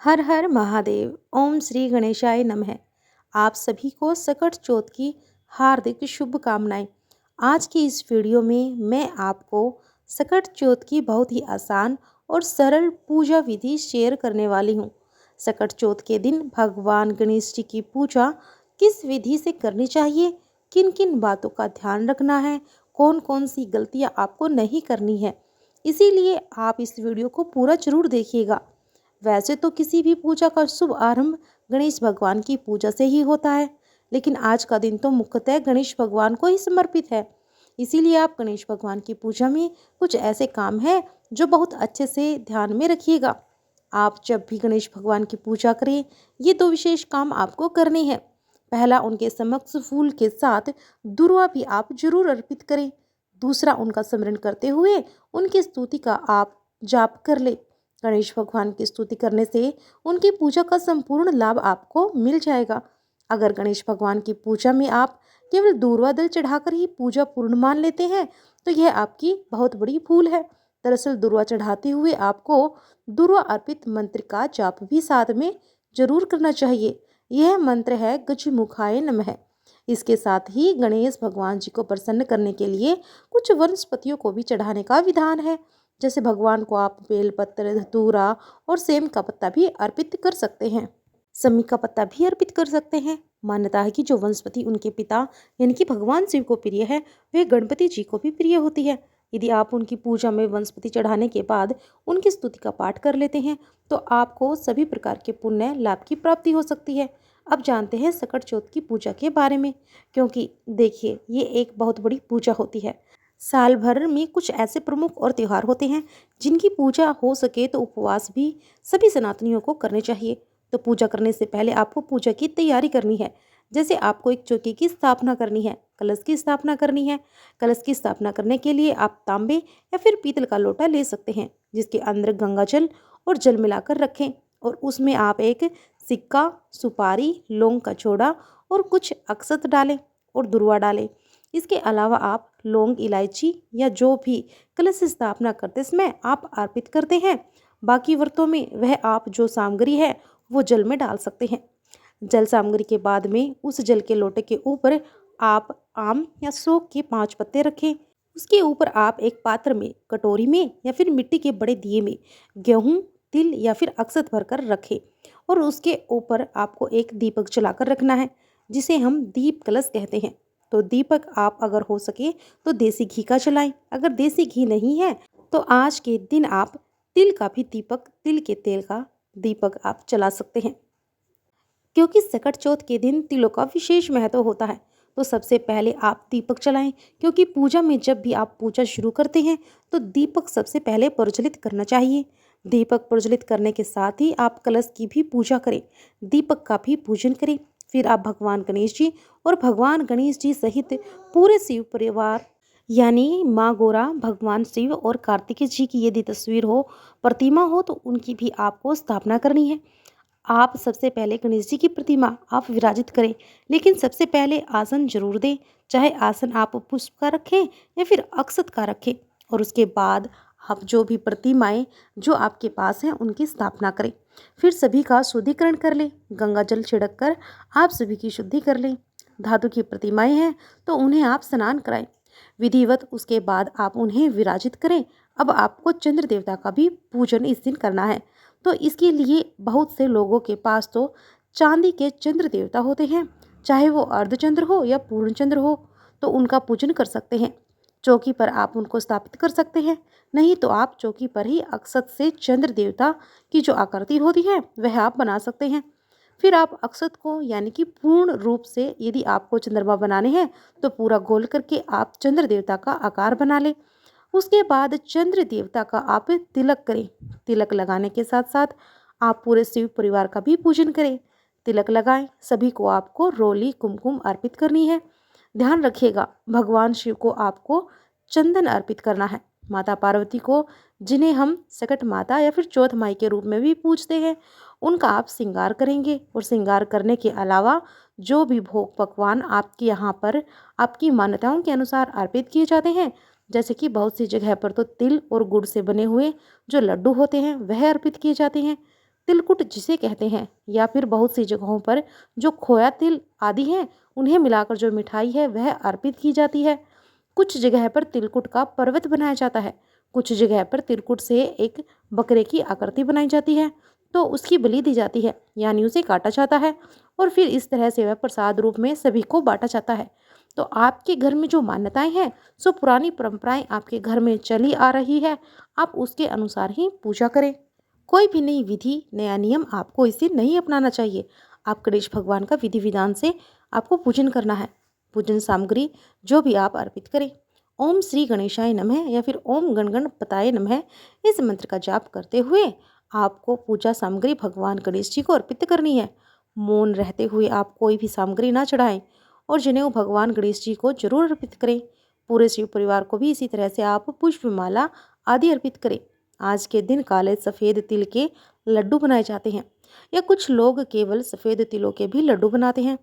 हर हर महादेव। ओम श्री गणेशाय नमः। आप सभी को सकट चौथ की हार्दिक शुभकामनाएं। आज की इस वीडियो में मैं आपको सकट चौथ की बहुत ही आसान और सरल पूजा विधि शेयर करने वाली हूं। सकट चौथ के दिन भगवान गणेश जी की पूजा किस विधि से करनी चाहिए, किन किन बातों का ध्यान रखना है, कौन कौन सी गलतियां आपको नहीं करनी है, इसीलिए आप इस वीडियो को पूरा जरूर देखिएगा। वैसे तो किसी भी पूजा का शुभ आरंभ गणेश भगवान की पूजा से ही होता है, लेकिन आज का दिन तो मुख्यतः गणेश भगवान को ही समर्पित है। इसीलिए आप गणेश भगवान की पूजा में कुछ ऐसे काम हैं जो बहुत अच्छे से ध्यान में रखिएगा। आप जब भी गणेश भगवान की पूजा करें, ये दो विशेष काम आपको करने हैं। पहला, उनके समक्ष फूल के साथ दुर्वा भी आप जरूर अर्पित करें। दूसरा, उनका स्मरण करते हुए उनकी स्तुति का आप जाप कर ले। गणेश भगवान की स्तुति करने से उनकी पूजा का संपूर्ण लाभ आपको मिल जाएगा। अगर गणेश भगवान की पूजा में आप केवल दूर्वा दल चढ़ाकर ही पूजा पूर्ण मान लेते हैं तो यह आपकी बहुत बड़ी भूल है। दरअसल दुर्वा चढ़ाते हुए आपको दुर्वा अर्पित मंत्र का जाप भी साथ में जरूर करना चाहिए। यह मंत्र है गजमुखाय नमः। इसके साथ ही गणेश भगवान जी को प्रसन्न करने के लिए कुछ वनस्पतियों को भी चढ़ाने का विधान है। जैसे भगवान को आप बेलपत्र, धतूरा और सेम का पत्ता भी अर्पित कर सकते हैं। समी का पत्ता भी अर्पित कर सकते हैं। मान्यता है कि जो वनस्पति उनके पिता यानी कि भगवान शिव को प्रिय है, वे गणपति जी को भी प्रिय होती है। यदि आप उनकी पूजा में वनस्पति चढ़ाने के बाद उनकी स्तुति का पाठ कर लेते हैं तो आपको सभी प्रकार के पुण्य लाभ की प्राप्ति हो सकती है। अब जानते हैं सकट चौथ की पूजा के बारे में, क्योंकि देखिए ये एक बहुत बड़ी पूजा होती है। साल भर में कुछ ऐसे प्रमुख और त्यौहार होते हैं जिनकी पूजा हो सके तो उपवास भी सभी सनातनियों को करने चाहिए। तो पूजा करने से पहले आपको पूजा की तैयारी करनी है। जैसे आपको एक चौकी की स्थापना करनी है, कलश की स्थापना करनी है। कलश की स्थापना करने के लिए आप तांबे या फिर पीतल का लोटा ले सकते हैं, जिसके अंदर गंगा जल और जल मिलाकर रखें और उसमें आप एक सिक्का, सुपारी, लौंग का छोड़ा और कुछ अक्षत डालें और दुर्वा डालें। इसके अलावा आप लौंग, इलायची या जो भी कलश स्थापना करते समय आप अर्पित करते हैं, बाकी व्रतों में वह आप जो सामग्री है वो जल में डाल सकते हैं। जल सामग्री के बाद में उस जल के लोटे के ऊपर आप आम या शोक के 5 पत्ते रखें। उसके ऊपर आप एक पात्र में, कटोरी में या फिर मिट्टी के बड़े दिए में गेहूं, तिल या फिर अक्षत भरकर रखें और उसके ऊपर आपको एक दीपक जलाकर रखना है, जिसे हम दीप कलश कहते हैं। तो दीपक आप अगर हो सके तो देसी घी का जलाएं। अगर देसी घी नहीं है तो आज के दिन आप तिल का भी दीपक, तिल के तेल का दीपक आप जला सकते हैं। क्योंकि सकट चौथ के दिन तिलों का विशेष महत्व होता है, तो सबसे पहले आप दीपक जलाएं। क्योंकि पूजा में जब भी आप पूजा शुरू करते हैं तो दीपक सबसे पहले प्रज्वलित करना चाहिए। दीपक प्रज्वलित करने के साथ ही आप कलश की भी पूजा करें, दीपक का भी पूजन करें। फिर आप भगवान गणेश जी और भगवान गणेश जी सहित पूरे शिव परिवार यानी माँ गौरा, भगवान शिव और कार्तिकेय जी की यदि तस्वीर हो, प्रतिमा हो, तो उनकी भी आपको स्थापना करनी है। आप सबसे पहले गणेश जी की प्रतिमा आप विराजित करें, लेकिन सबसे पहले आसन जरूर दें। चाहे आसन आप पुष्प का रखें या फिर अक्षत का रखें, और उसके बाद आप जो भी प्रतिमाएं जो आपके पास हैं उनकी स्थापना करें। फिर सभी का शुद्धिकरण कर लें। गंगा जल छिड़क कर आप सभी की शुद्धि कर लें। धातु की प्रतिमाएं हैं तो उन्हें आप स्नान कराएं विधिवत। उसके बाद आप उन्हें विराजित करें। अब आपको चंद्र देवता का भी पूजन इस दिन करना है। तो इसके लिए बहुत से लोगों के पास तो चांदी के चंद्र देवता होते हैं, चाहे वो अर्धचंद्र हो या पूर्ण चंद्र हो, तो उनका पूजन कर सकते हैं। चौकी पर आप उनको स्थापित कर सकते हैं, नहीं तो आप चौकी पर ही अक्षत से चंद्र देवता की जो आकृति होती है वह आप बना सकते हैं। फिर आप अक्षत को यानी कि पूर्ण रूप से, यदि आपको चंद्रमा बनाने हैं तो पूरा गोल करके आप चंद्र देवता का आकार बना लें। उसके बाद चंद्र देवता का आप तिलक करें। तिलक लगाने के साथ साथ आप पूरे शिव परिवार का भी पूजन करें। तिलक लगाएं। सभी को आपको रोली, कुमकुम अर्पित करनी है। ध्यान रखिएगा, भगवान शिव को आपको चंदन अर्पित करना है। माता पार्वती को, जिन्हें हम सकट माता या फिर चौथ माई के रूप में भी पूजते हैं, उनका आप श्रृंगार करेंगे। और श्रृंगार करने के अलावा जो भी भोग पकवान आपके यहाँ पर आपकी मान्यताओं के अनुसार अर्पित किए जाते हैं, जैसे कि बहुत सी जगह पर तो तिल और गुड़ से बने हुए जो लड्डू होते हैं वह अर्पित किए जाते हैं। तिलकुट जिसे कहते हैं, या फिर बहुत सी जगहों पर जो खोया तिल आदि हैं उन्हें मिलाकर जो मिठाई है वह अर्पित की जाती है। कुछ जगह पर तिलकुट का पर्वत बनाया जाता है। कुछ जगह पर तिलकुट से एक बकरे की आकृति बनाई जाती है, तो उसकी बलि दी जाती है, यानी उसे काटा जाता है और फिर इस तरह से वह प्रसाद रूप में सभी को बांटा जाता है। तो आपके घर में जो मान्यताएं हैं, सो पुरानी परंपराएं आपके घर में चली आ रही है, आप उसके अनुसार ही पूजा करें। कोई भी नई विधि, नया नियम आपको इसे नहीं अपनाना चाहिए। आप गणेश भगवान का विधि विधान से आपको पूजन करना है। पूजन सामग्री जो भी आप अर्पित करें, ओम श्री गणेशाय नमः या फिर ओम गण गणपताय नमः, इस मंत्र का जाप करते हुए आपको पूजा सामग्री भगवान गणेश जी को अर्पित करनी है। मौन रहते हुए आप कोई भी सामग्री ना चढ़ाएं और जनेऊ भगवान गणेश जी को जरूर अर्पित करें। पूरे शिव परिवार को भी इसी तरह से आप पुष्पमाला आदि अर्पित करें। आज के दिन काले सफ़ेद तिल के लड्डू बनाए जाते हैं, या कुछ लोग केवल सफ़ेद तिलों के भी लड्डू बनाते हैं।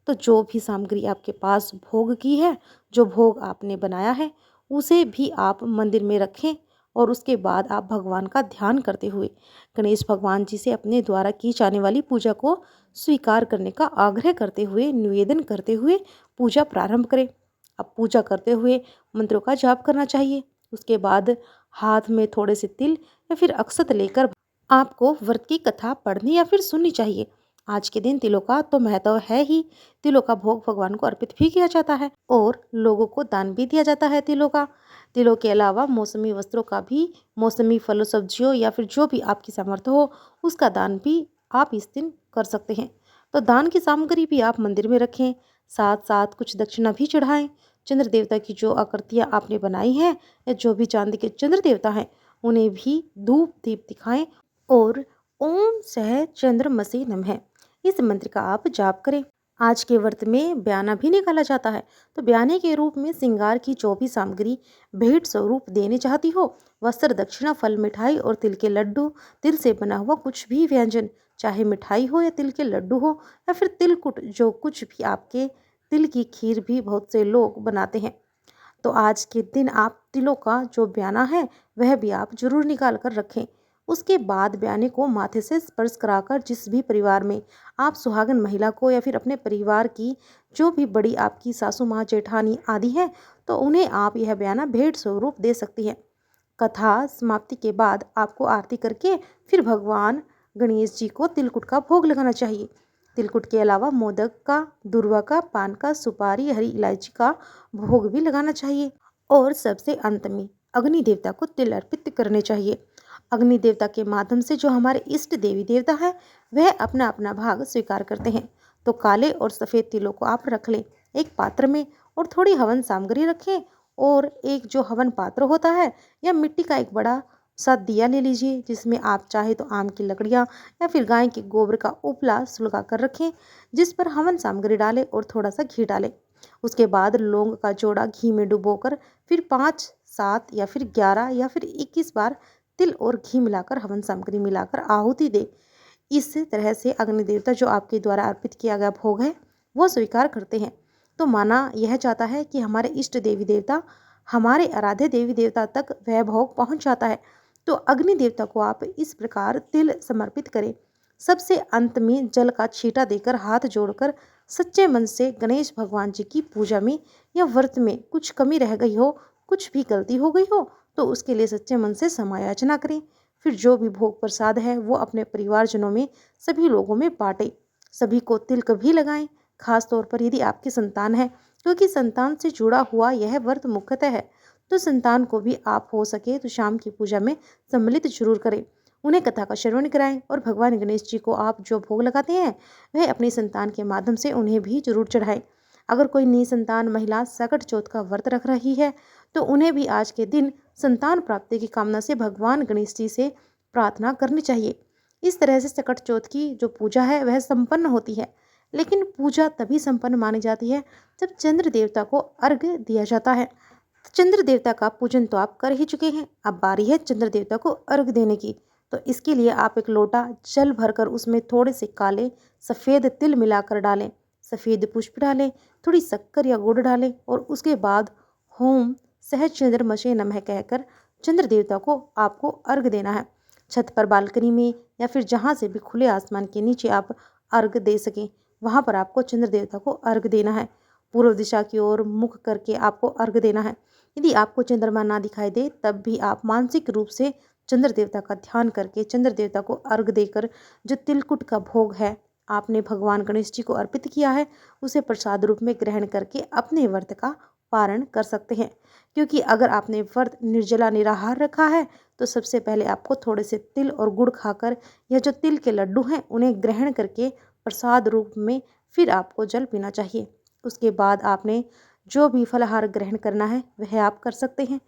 तो जो भी सामग्री आपके पास भोग की है, जो भोग आपने बनाया है, उसे भी आप मंदिर में रखें और उसके बाद आप भगवान का ध्यान करते हुए गणेश भगवान जी से अपने द्वारा की जाने वाली पूजा को स्वीकार करने का आग्रह करते हुए, निवेदन करते हुए पूजा प्रारंभ करें। अब पूजा करते हुए मंत्रों का जाप करना चाहिए। उसके बाद हाथ में थोड़े से तिल या फिर अक्षत लेकर आपको व्रत की कथा पढ़नी या फिर सुननी चाहिए। आज के दिन तिलों का तो महत्व है ही। तिलों का भोग भगवान को अर्पित भी किया जाता है और लोगों को दान भी दिया जाता है तिलों का। तिलों के अलावा मौसमी वस्त्रों का भी, मौसमी फलों सब्जियों या फिर जो भी आपकी सामर्थ्य हो उसका दान भी आप इस दिन कर सकते हैं। तो दान की सामग्री भी आप मंदिर में रखें, साथ साथ कुछ दक्षिणा भी चढ़ाएं। चंद्र देवता की जो आकृतियाँ आपने बनाई हैं या जो भी चांदी के चंद्र देवता हैं उन्हें भी धूप दीप दिखाएं और ओम सह चंद्रमसि नमः इस मंत्र का आप जाप करें। आज के व्रत में ब्याना भी निकाला जाता है। तो ब्याने के रूप में श्रृंगार की जो भी सामग्री भेंट स्वरूप देने चाहती हो, वस्त्र, दक्षिणा, फल, मिठाई और तिल के लड्डू, तिल से बना हुआ कुछ भी व्यंजन, चाहे मिठाई हो या तिल के लड्डू हो या फिर तिलकुट, जो कुछ भी आपके, तिल की खीर भी बहुत से लोग बनाते हैं। तो आज के दिन आप तिलों का जो ब्याना है वह भी आप जरूर निकाल कर रखें। उसके बाद ब्याने को माथे से स्पर्श कराकर जिस भी परिवार में आप सुहागन महिला को या फिर अपने परिवार की जो भी बड़ी आपकी सासू माँ, जेठानी आदि हैं, तो उन्हें आप यह ब्याना भेंट स्वरूप दे सकती हैं। कथा समाप्ति के बाद आपको आरती करके फिर भगवान गणेश जी को तिलकुट का भोग लगाना चाहिए। तिलकुट के अलावा मोदक का, दूर्वा का, पान का, सुपारी, हरी इलायची का भोग भी लगाना चाहिए। और सबसे अंत में अग्नि देवता को तिल अर्पित करने चाहिए। अग्नि देवता के माध्यम से जो हमारे इष्ट देवी देवता है वह अपना अपना भाग स्वीकार करते हैं। तो काले और सफ़ेद तिलों को आप रख लें एक पात्र में और थोड़ी हवन सामग्री रखें, और एक जो हवन पात्र होता है या मिट्टी का एक बड़ा सा दिया ले लीजिए, जिसमें आप चाहे तो आम की लकड़ियाँ या फिर गाय के गोबर का उपला सुलगा कर रखें, जिस पर हवन सामग्री डालें और थोड़ा सा घी डालें। उसके बाद लौंग का जोड़ा घी में डुबोकर फिर 5, 7 या फिर 11 या फिर 21 बार तिल और घी मिलाकर, हवन सामग्री मिलाकर आहुति दे। इस तरह से अग्नि देवता जो आपके द्वारा अर्पित किया गया भोग है वो स्वीकार करते हैं। तो माना यह जाता है कि हमारे इष्ट देवी देवता, हमारे आराध्य देवी देवता तक वह भोग पहुंच जाता है। तो अग्नि देवता को आप इस प्रकार तिल समर्पित करें। सबसे अंत में जल का छींटा देकर हाथ जोड़कर सच्चे मन से गणेश भगवान जी की पूजा में या व्रत में कुछ कमी रह गई हो, कुछ भी गलती हो गई हो, तो उसके लिए सच्चे मन से समायाचना करें। फिर जो भी भोग प्रसाद है वो अपने परिवारजनों में सभी लोगों में बांटें। सभी को तिलक भी लगाएं, खास तौर पर यदि आपकी संतान है, क्योंकि संतान से जुड़ा हुआ यह व्रत मुख्यतः है। तो संतान को भी आप हो सके तो शाम की पूजा में सम्मिलित जरूर करें, उन्हें कथा का श्रवण कराएं और भगवान गणेश जी को आप जो भोग लगाते हैं वह अपनी संतान के माध्यम से उन्हें भी जरूर चढ़ाएं। अगर कोई निसंतान महिला सकट चौथ का व्रत रख रही है तो उन्हें भी आज के दिन संतान प्राप्ति की कामना से भगवान गणेश जी से प्रार्थना करनी चाहिए। इस तरह से सकट चौथ की जो पूजा है वह संपन्न होती है। लेकिन पूजा तभी संपन्न मानी जाती है जब चंद्र देवता को अर्घ्य दिया जाता है। चंद्र देवता का पूजन तो आप कर ही चुके हैं, अब बारी है चंद्र देवता को अर्घ्य देने की। तो इसके लिए आप एक लोटा जल भरकर उसमें थोड़े से काले सफ़ेद तिल मिलाकर डालें, सफ़ेद पुष्प डालें, थोड़ी शक्कर या गुड़ डालें और उसके बाद होम सहज चंद्रमसे नमः कहकर चंद्र देवता को आपको अर्घ्य देना है। छत पर, बालकनी में या फिर जहाँ से भी खुले आसमान के नीचे आप अर्घ दे सकें, वहाँ पर आपको चंद्र देवता को अर्घ देना है। पूर्व दिशा की ओर मुख करके आपको अर्घ देना है। यदि आपको चंद्रमा ना दिखाई दे तब भी आप मानसिक रूप से चंद्र देवता का ध्यान करके चंद्र देवता को अर्घ देकर जो तिलकुट का भोग है आपने भगवान गणेश जी को अर्पित किया है, उसे प्रसाद रूप में ग्रहण करके अपने व्रत का पारण कर सकते हैं। क्योंकि अगर आपने व्रत निर्जला निराहार रखा है तो सबसे पहले आपको थोड़े से तिल और गुड़ खाकर या जो तिल के लड्डू हैं उन्हें ग्रहण करके प्रसाद रूप में फिर आपको जल पीना चाहिए। उसके बाद आपने जो भी फलाहार ग्रहण करना है वह आप कर सकते हैं।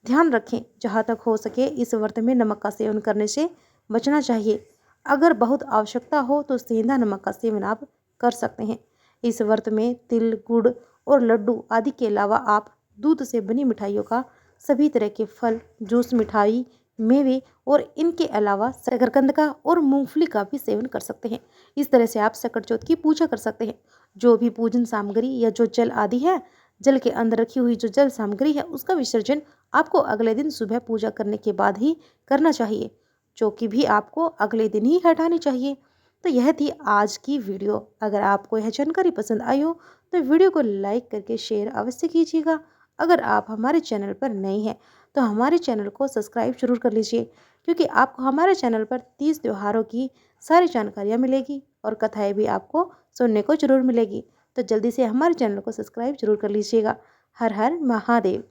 ध्यान रखें, जहाँ तक हो सके इस व्रत में नमक का सेवन करने से बचना चाहिए। अगर बहुत आवश्यकता हो तो सेंधा नमक का सेवन आप कर सकते हैं। इस व्रत में तिल, गुड़ और लड्डू आदि के अलावा आप दूध से बनी मिठाइयों का, सभी तरह के फल, जूस, मिठाई, मेवे और इनके अलावा शकरकंद का और मूंगफली का भी सेवन कर सकते हैं। इस तरह से आप सकट चौथ की पूजा कर सकते हैं। जो भी पूजन सामग्री या जो जल आदि है, जल के अंदर रखी हुई जो जल सामग्री है उसका विसर्जन आपको अगले दिन सुबह पूजा करने के बाद ही करना चाहिए। चौकी भी आपको अगले दिन ही हटानी चाहिए। तो यह थी आज की वीडियो। अगर आपको यह जानकारी पसंद आई हो तो वीडियो को लाइक करके शेयर अवश्य कीजिएगा। अगर आप हमारे चैनल पर नए हैं तो हमारे चैनल को सब्सक्राइब जरूर कर लीजिए, क्योंकि आपको हमारे चैनल पर 30 त्योहारों की सारी जानकारियाँ मिलेगी और कथाएँ भी आपको सुनने को जरूर मिलेगी। तो जल्दी से हमारे चैनल को सब्सक्राइब जरूर कर लीजिएगा। हर हर महादेव।